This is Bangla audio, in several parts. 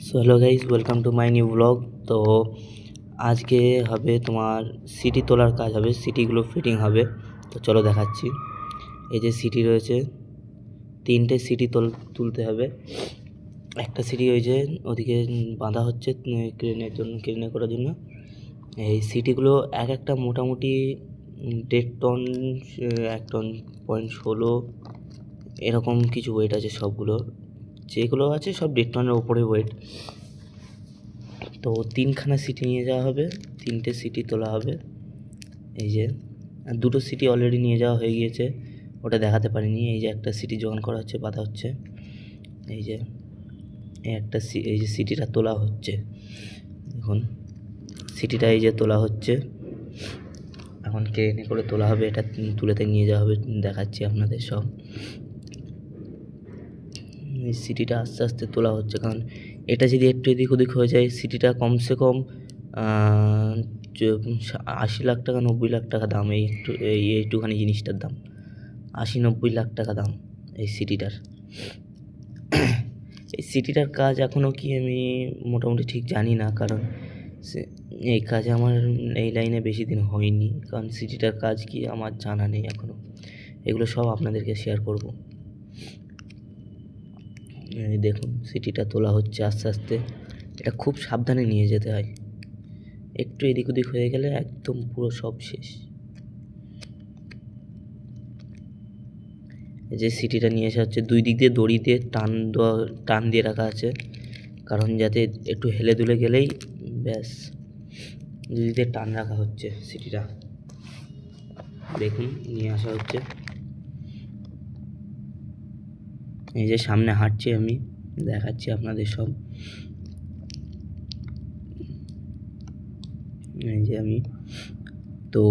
So hello guys, welcome to my new blog. তো আজকে হবে তোমার সিটি তোলার কাজ হবে, সিটিগুলো ফিটিং হবে। তো চলো দেখাচ্ছি। এই যে সিটি রয়েছে, তিনটে সিটি তুলতে হবে। একটা সিটি ওই যে ওদিকে বাঁধা হচ্ছে ক্রেনে করার জন্য। এই সিটিগুলো এক একটা মোটামুটি 1.5 টন, 1 টন 0.16 এরকম কিছু ওয়েট আছে সবগুলো। যেগুলো আছে সব 1.5 টনের ওপরে ওয়েট। তো 3খানা সিটি নিয়ে যাওয়া হবে, 3টে সিটি তোলা হবে। এই যে দুটো সিটি অলরেডি নিয়ে যাওয়া হয়ে গিয়েছে, ওটা দেখাতে পারিনি। এই যে একটা সিটি জয়েন করা হচ্ছে, বাঁধা হচ্ছে। এই যে এই যে সিটিটা তোলা হচ্ছে, দেখুন সিটিটা এই যে তোলা হচ্ছে। এখন ট্রেনে করে তোলা হবে, এটা তুলেতে নিয়ে যাওয়া হবে, দেখাচ্ছি আপনাদের সব। এই সিটিটা আস্তে আস্তে তোলা হচ্ছে, কারণ এটা যদি একটু এদিক ওদিক হয়ে যায়, সিটিটা কমসে কম 80 লাখ টাকা 90 লাখ টাকা দাম। এইটুখানি জিনিসটার দাম 80-90 লাখ টাকা দাম এই সিটিটার। এই সিটিটার কাজ এখনও কি আমি মোটামুটি ঠিক জানি না, কারণ এই কাজে আমার এই লাইনে বেশি দিন হয়নি, কারণ সিটিটার কাজ কি আমার জানা নেই এখনও। এগুলো সব আপনাদেরকে শেয়ার করব। দেখুন সিটিটা তোলা হচ্ছে আস্তে আস্তে। এটা খুব সাবধানে নিয়ে যেতে হয়, একটু এদিক ওদিক হয়ে গেলে একদম পুরো সব শেষ। এই যে সিটিটা নিয়ে আসা হচ্ছে, দুই দিক দিয়ে দড়ি দিয়ে টান দিয়ে রাখা আছে, কারণ যাতে একটু হেলে দুলে গেলেই ব্যাস। দুই দিক দিয়ে টান রাখা হচ্ছে সিটিটা। দেখুন নিয়ে আসা হচ্ছে। এই যে সামনে হাঁটছি আমি, দেখাচ্ছি আপনাদের সব। এই যে আমি তো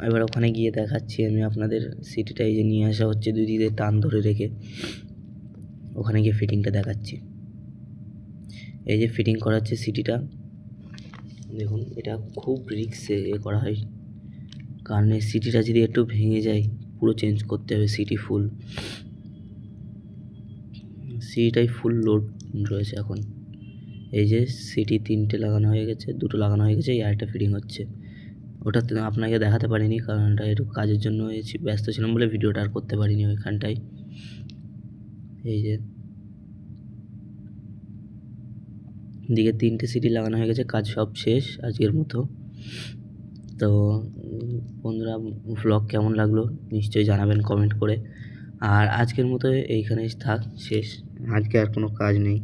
এবার ওখানে গিয়ে দেখাচ্ছি আমি আপনাদের। সিটিটা এই যে নিয়ে আসা হচ্ছে, দুই দিকে টান ধরে রেখে ওখানে গিয়ে ফিটিংটা দেখাচ্ছি। এই যে ফিটিং করা হচ্ছে সিটিটা। দেখুন এটা খুব রিস্কে করা হয়, কারণ এই সিটিটা যদি একটু ভেঙে যায় পুরো চেঞ্জ করতে হবে। সিটিটাই ফুল লোড রয়েছে এখন। এই যে সিটি 3টে লাগানো হয়ে গেছে, 2টো লাগানো হয়ে গেছে, এই আরেকটা ফিটিং হচ্ছে। ওটা আপনাকে দেখাতে পারিনি, কারণ এটা একটু কাজের জন্য ব্যস্ত ছিলাম বলে ভিডিওটা আর করতে পারিনি ওইখানটায়। এই যে দিকে 3টে সিটি লাগানো হয়ে গেছে, কাজ সব শেষ আজকের মতো। তো বন্ধুরা, ভ্লগ কেমন লাগলো নিশ্চয়ই জানাবেন কমেন্ট করে। আর আজকের মতো এইখানেই থাক, শেষ। আজকে আর কোনো কাজ নেই।